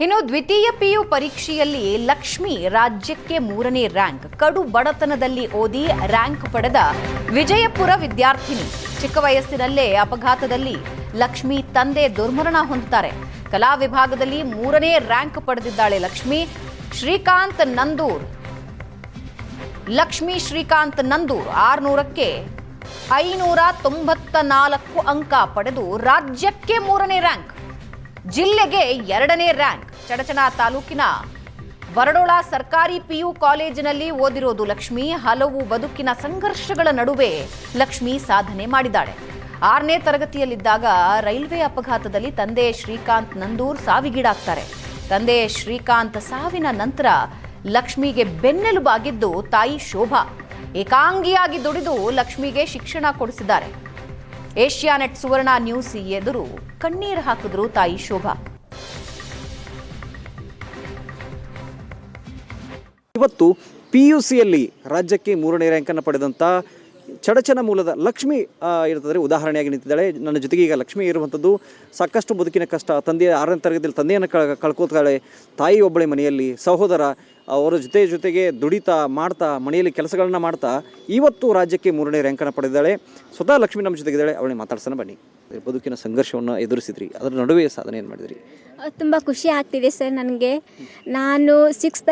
ಇನ್ನು ದ್ವಿತೀಯ ಪಿಯು ಪರೀಕ್ಷೆಯಲ್ಲಿ ಲಕ್ಷ್ಮಿ ರಾಜ್ಯಕ್ಕೆ 3ನೇ ರ್ಯಾಂಕ್. ಕಡು ಬಡತನದಲ್ಲಿ ಓದಿ ರ್ಯಾಂಕ್ ಪಡೆದ ವಿಜಯಪುರ ವಿದ್ಯಾರ್ಥಿನಿ. ಚಿಕ್ಕ ವಯಸ್ಸಿನಲ್ಲೇ ಅಪಘಾತದಲ್ಲಿ ಲಕ್ಷ್ಮಿ ತಂದೆ ದುರ್ಮರಣ ಹೊಂದುತ್ತಾರೆ. ಕಲಾ ವಿಭಾಗದಲ್ಲಿ 3ನೇ ರ್ಯಾಂಕ್ ಪಡೆದಿದ್ದಾಳೆ ಲಕ್ಷ್ಮಿ. ಲಕ್ಷ್ಮಿ ಶ್ರೀಕಾಂತ್ ನಂದೂರ್ 600ಕ್ಕೆ 594 ಅಂಕ ಪಡೆದು ರಾಜ್ಯಕ್ಕೆ 3ನೇ ರ್ಯಾಂಕ್. ಜಿಲ್ಲೆಗೆ 2ನೇ ರ್ಯಾಂಕ್. ಚಡಚಣ ತಾಲೂಕಿನ ಬರಡೋಳ ಸರ್ಕಾರಿ ಪಿಯು ಕಾಲೇಜಿನಲ್ಲಿ ಓದಿರೋದು ಲಕ್ಷ್ಮಿ. ಹಲವು ಬದುಕಿನ ಸಂಘರ್ಷಗಳ ನಡುವೆ ಲಕ್ಷ್ಮಿ ಸಾಧನೆ ಮಾಡಿದ್ದಾಳೆ. 6ನೇ ತರಗತಿಯಲ್ಲಿದ್ದಾಗ ರೈಲ್ವೆ ಅಪಘಾತದಲ್ಲಿ ತಂದೆ ಶ್ರೀಕಾಂತ್ ನಂದೂರ್ ಸಾವಿಗೀಡಾಗ್ತಾರೆ. ತಂದೆ ಶ್ರೀಕಾಂತ್ ಸಾವಿನ ನಂತರ ಲಕ್ಷ್ಮಿಗೆ ಬೆನ್ನೆಲುಬಾಗಿದ್ದು ತಾಯಿ ಶೋಭಾ. ಏಕಾಂಗಿಯಾಗಿ ದುಡಿದು ಲಕ್ಷ್ಮಿಗೆ ಶಿಕ್ಷಣ ಕೊಡಿಸಿದ್ದಾರೆ. ಏಷ್ಯಾನೆಟ್ ಸುವರ್ಣ ನ್ಯೂಸ್ ಎದುರು ಕಣ್ಣೀರು ಹಾಕಿದ್ರು ತಾಯಿ ಶೋಭಾ. ಇವತ್ತು PUCಯಲ್ಲಿ ರಾಜ್ಯಕ್ಕೆ 3ನೇ ರ್ಯಾಂಕನ್ನು ಪಡೆದಂಥ ಚಡಚಣ ಮೂಲದ ಲಕ್ಷ್ಮಿ ಇರ್ತದೆ ಉದಾಹರಣೆಯಾಗಿ ನಿಂತಿದ್ದಾಳೆ. ನನ್ನ ಜೊತೆಗೆ ಈಗ ಲಕ್ಷ್ಮಿ ಇರುವಂಥದ್ದು ಸಾಕಷ್ಟು ಬದುಕಿನ ಕಷ್ಟ. ತಂದೆಯ 6ನೇ ತರಗತಿಯಲ್ಲಿ ತಂದೆಯನ್ನು ಕಳ್ಕೊತಾಳೆ. ತಾಯಿ ಒಬ್ಬಳೆ ಮನೆಯಲ್ಲಿ, ಸಹೋದರ ಅವರ ಜೊತೆಗೆ ದುಡಿತಾ ಮಾಡ್ತಾ ಮನೆಯಲ್ಲಿ ಕೆಲಸಗಳನ್ನ ಮಾಡ್ತಾ ಇವತ್ತು ರಾಜ್ಯಕ್ಕೆ 3ನೇ ರ್ಯಾಂಕನ್ನು ಪಡೆದಿದ್ದಾಳೆ. ಸ್ವತಃ ಲಕ್ಷ್ಮಿ ನಮ್ಮ ಜೊತೆಗಿದ್ದಾಳೆ, ಅವಳೇ ಮಾತಾಡ್ಸೋಣ ಬನ್ನಿ. ಬದುಕಿನ ಸಂಘರ್ಷವನ್ನು ಎದುರಿಸಿದ್ರಿ, ಅದರ ನಡುವೆ ಸಾಧನೆ ಏನು ಮಾಡಿದ್ರಿ? ತುಂಬ ಖುಷಿ ಆಗ್ತಿದೆ ಸರ್ ನನಗೆ. ನಾನು 6th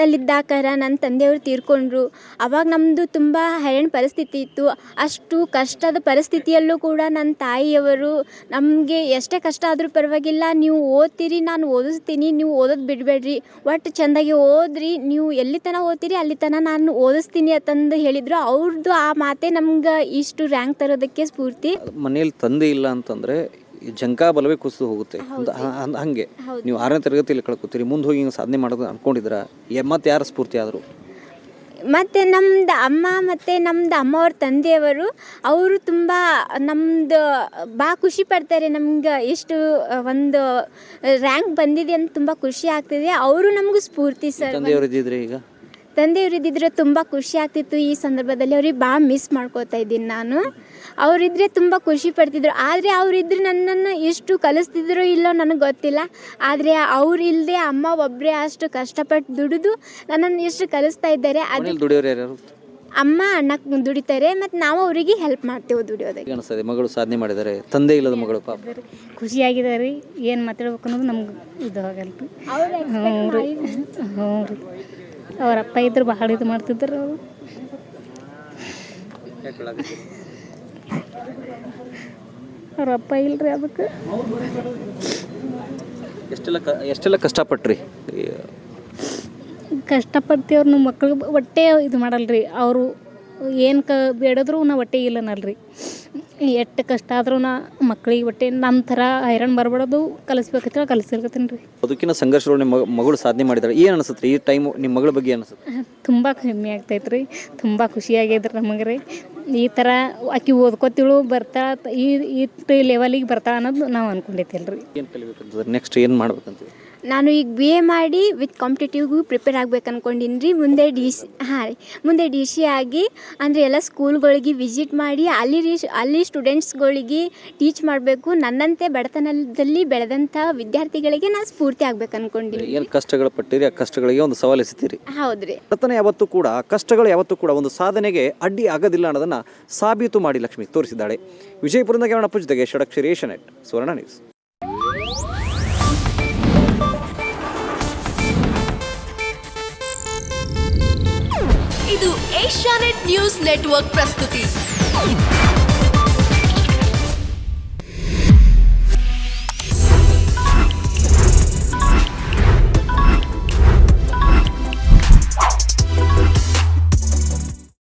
ನನ್ನ ತಂದೆಯವರು ತೀರ್ಕೊಂಡ್ರು. ಆವಾಗ ನಮ್ಮದು ತುಂಬ ಹೈರಾಣ ಪರಿಸ್ಥಿತಿ ಇತ್ತು. ಅಷ್ಟು ಕಷ್ಟದ ಪರಿಸ್ಥಿತಿಯಲ್ಲೂ ಕೂಡ ನನ್ನ ತಾಯಿಯವರು ನಮಗೆ ಎಷ್ಟೇ ಕಷ್ಟ ಆದರೂ ಪರವಾಗಿಲ್ಲ, ನೀವು ಓದ್ತೀರಿ, ನಾನು ಓದಿಸ್ತೀನಿ, ನೀವು ಓದೋದು ಬಿಡಬೇಡ್ರಿ, ಒಟ್ಟು ಚೆಂದಾಗಿ ಓದ್ರಿ, ನೀವು ಎಲ್ಲಿ ತನಕ ಓದ್ತೀರಿ ಅಲ್ಲಿ ತನಕ ನಾನು ಓದಿಸ್ತೀನಿ ಅಂತಂದು ಹೇಳಿದರು. ಅವ್ರದ್ದು ಆ ಮಾತೆ ನಮ್ಗೆ ಇಷ್ಟು ರ್ಯಾಂಕ್ ತರೋದಕ್ಕೆ ಸ್ಫೂರ್ತಿ. ಮನೆಯಲ್ಲಿ ತಂದೆ ಇಲ್ಲ ಅಂತಂದರೆ ಜಂಕಾಬಲವೇ ಕುಸಿದು ಹೋಗುತ್ತೆ. ಹಾಗೆ ನೀವು 6ನೇ ತರಗತಿಯಲ್ಲಿ ಕಳ್ಕೊತೀರಿ, ಮುಂದೆ ಹೋಗಿ ಸಾಧನೆ ಮಾಡೋದು ಅನ್ಕೊಂಡಿದ್ರ? ಮತ್ತೆ ಯಾರ ಸ್ಫೂರ್ತಿ ಆದರು? ಮತ್ತು ನಮ್ಮದು ಅಮ್ಮ ಮತ್ತು ನಮ್ಮದು ಅಮ್ಮವ್ರ ತಂದೆಯವರು ಅವರು ತುಂಬ ನಮ್ಮದು ಭಾಳ ಖುಷಿ ಪಡ್ತಾರೆ. ನಮ್ಗೆ ಎಷ್ಟು ಒಂದು ರ್ಯಾಂಕ್ ಬಂದಿದೆ ಅಂತ ತುಂಬ ಖುಷಿ ಆಗ್ತಿದೆ. ಅವರು ನಮಗೂ ಸ್ಫೂರ್ತಿ ಸರ್. ತಂದೆಯವರು ಇದ್ದಿದ್ರೆ ಈಗ ತಂದೆಯವರು ಇದ್ದಿದ್ರೆ ತುಂಬ ಖುಷಿ ಆಗ್ತಿತ್ತು. ಈ ಸಂದರ್ಭದಲ್ಲಿ ಅವ್ರಿಗೆ ಭಾಳ ಮಿಸ್ ಮಾಡ್ಕೋತಾ ಇದ್ದೀನಿ ನಾನು. ಅವರಿದ್ದರೆ ತುಂಬ ಖುಷಿ ಪಡ್ತಿದ್ರು. ಆದರೆ ಅವರಿದ್ರೆ ನನ್ನನ್ನು ಎಷ್ಟು ಕಲಿಸ್ತಿದ್ರೋ ಇಲ್ಲೋ ನನಗೆ ಗೊತ್ತಿಲ್ಲ. ಆದರೆ ಅವ್ರು ಇಲ್ಲದೆ ಅಮ್ಮ ಒಬ್ಬರೇ ಅಷ್ಟು ಕಷ್ಟಪಟ್ಟು ದುಡಿದು ನನ್ನನ್ನು ಎಷ್ಟು ಕಲಿಸ್ತಾ ಇದ್ದಾರೆ. ಅದು ಅಮ್ಮ ಅಣ್ಣ ದುಡಿತಾರೆ ಮತ್ತು ನಾವು ಅವರಿಗೆ ಹೆಲ್ಪ್ ಮಾಡ್ತೇವೆ ದುಡಿಯೋದಕ್ಕೆ. ಅನಿಸ್ತದೆ ಮಗಳು ಸಾಧನೆ ಮಾಡಿದ್ದಾರೆ, ತಂದೆ ಇಲ್ಲದ ಮಗಳು ಪಾಪ ಖುಷಿಯಾಗಿದೆ ರೀ. ಏನು ಮಾತಾಡ್ಬೇಕು ಅನ್ನೋದು ನಮ್ಗೆ ಇದು ಆಗಲ್ಲ ರೀ. ಹ್ಞೂ ರೀ, ಅವ್ರ ಅಪ್ಪ ಇದ್ರು ಭಾಳ ಇದು ಮಾಡ್ತಿದ್ರು. ಅವರು ಅವ್ರ ಅಪ್ಪ ಇಲ್ರಿ, ಅದಕ್ಕೆ ಎಷ್ಟೆಲ್ಲ ಕಷ್ಟಪಟ್ರಿ. ಕಷ್ಟಪಡ್ತೀವ್ರು. ನಮ್ಮ ಮಕ್ಳಿಗೆ ಹೊಟ್ಟೆ ಇದು ಮಾಡಲ್ರಿ. ಅವರು ಏನು ಬೇಡಿದ್ರು ನಾ ಹೊಟ್ಟೆ ಇಲ್ಲ ಅನ್ನಲ್ರಿ. ಎಷ್ಟು ಕಷ್ಟ ಆದ್ರೂ ನಾ ಮಕ್ಳಿಗೆ ಹೊಟ್ಟೆ ನಮ್ಮ ಥರ ಹೈರಾಣ ಬರಬಾರ್ದು, ಕಲಿಸ್ಬೇಕಂತ ಕಲಿಸಿರ್ಕತ್ತೀನಿ ರೀ. ಬದುಕಿನ ಸಂಘರ್ಷಗಳು ನಿಮ್ಮ ಮಗಳು ಸಾಧನೆ ಮಾಡಿದಾರೆ, ಏನು ಅನಿಸುತ್ತೆ ಈ ಟೈಮು ನಿಮ್ಮ ಮಗಳ ಬಗ್ಗೆ? ಅನಿಸುತ್ತೆ ತುಂಬ ಹೆಮ್ಮೆ ಆಗ್ತೈತೆ ರೀ, ತುಂಬ ಖುಷಿಯಾಗಿದ್ರಿ ನಮಗೆ ರೀ. ಈ ಥರ ಆಕಿ ಓದ್ಕೋತಿಳು ಬರ್ತಾ ಈ ಲೆವೆಲಿಗೆ ಬರ್ತಾ ಅನ್ನೋದು ನಾವು ಅಂದ್ಕೊಂಡಿದ್ದಿಲ್ಲ ರೀ. ಏನು ಕಲಿಬೇಕಂತಂದ್ರೆ ನೆಕ್ಸ್ಟ್ ಏನು ಮಾಡ್ಬೇಕಂತೀವಿ? ನಾನು ಈಗ BA ಮಾಡಿ ವಿತ್ ಕಾಂಪಿಟೇಟಿವ್ಗೂ ಪ್ರಿಪೇರ್ ಆಗ್ಬೇಕು ಅಂದ್ಕೊಂಡಿನಿ ರೀ. ಮುಂದೆ ಡಿ ಸಿ ಆಗಿ ಅಂದರೆ ಎಲ್ಲ ಸ್ಕೂಲ್ಗಳಿಗೆ ವಿಸಿಟ್ ಮಾಡಿ ಅಲ್ಲಿ ಸ್ಟೂಡೆಂಟ್ಸ್ಗಳಿಗೆ ಟೀಚ್ ಮಾಡಬೇಕು. ನನ್ನಂತೆ ಬಡತನದಲ್ಲಿ ಬೆಳೆದಂಥ ವಿದ್ಯಾರ್ಥಿಗಳಿಗೆ ನಾನು ಸ್ಫೂರ್ತಿ ಆಗ್ಬೇಕು ಅಂದ್ಕೊಂಡಿನಿ. ಏನು ಕಷ್ಟಗಳು ಪಟ್ಟಿರಿ, ಆ ಕಷ್ಟಗಳಿಗೆ ಒಂದು ಸವಾಲು ಎಸಿತೀರಿ. ಹೌದ್ರಿ. ಬಡತನ ಯಾವತ್ತೂ ಕೂಡ, ಕಷ್ಟಗಳು ಯಾವತ್ತೂ ಕೂಡ ಒಂದು ಸಾಧನೆಗೆ ಅಡ್ಡಿ ಆಗೋದಿಲ್ಲ ಅನ್ನೋದನ್ನು ಸಾಬೀತು ಮಾಡಿ ಲಕ್ಷ್ಮಿ ತೋರಿಸಿದ್ದಾಳೆ. ವಿಜಯಪುರದ ಗಮನಪ್ಪ ಜೊತೆಗೆ ಷಡಕ್ಷರಿ ಏಷ್ಯಾನೆಟ್ ಸುವರ್ಣ ನ್ಯೂಸ್. ಇದು ಏಷ್ಯಾನೆಟ್ ನ್ಯೂಸ್ ನೆಟ್ವರ್ಕ್ ಪ್ರಸ್ತುತಿ.